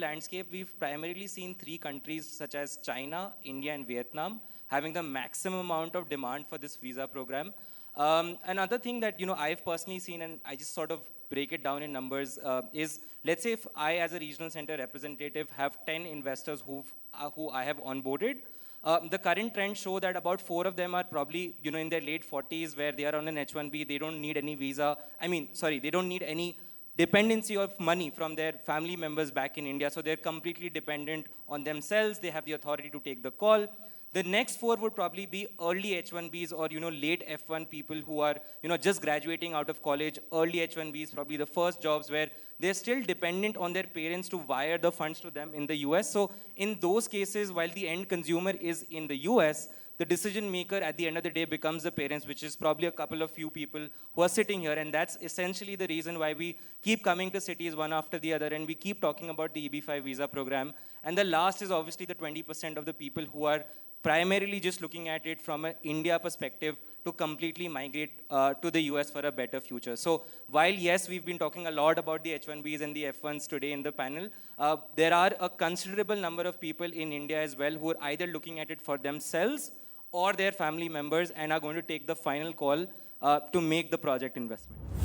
landscape, we've primarily seen 3 countries such as China, India, and Vietnam having the maximum amount of demand for this visa program. Another thing that I've personally seen, and I just sort of break it down in numbers, is let's say if I, as a regional center representative, have 10 investors who I have onboarded. The current trends show that about 4 of them are probably in their late 40s, where they are on an H-1B. They don't need any visa. They don't need any dependency of money from their family members back in India. So they're completely dependent on themselves. They have the authority to take the call. The next 4 would probably be early H-1Bs or late F1 people who are just graduating out of college. Early H-1Bs, probably the first jobs where they're still dependent on their parents to wire the funds to them in the US. So in those cases, while the end consumer is in the US, the decision maker at the end of the day becomes the parents, which is probably a couple of few people who are sitting here. And that's essentially the reason why we keep coming to cities one after the other, and we keep talking about the EB-5 visa program. And the last is obviously the 20% of the people who are primarily just looking at it from an India perspective to completely migrate to the US for a better future. So while yes, we've been talking a lot about the H-1Bs and the F1s today in the panel, there are a considerable number of people in India as well who are either looking at it for themselves or their family members and are going to take the final call to make the project investment.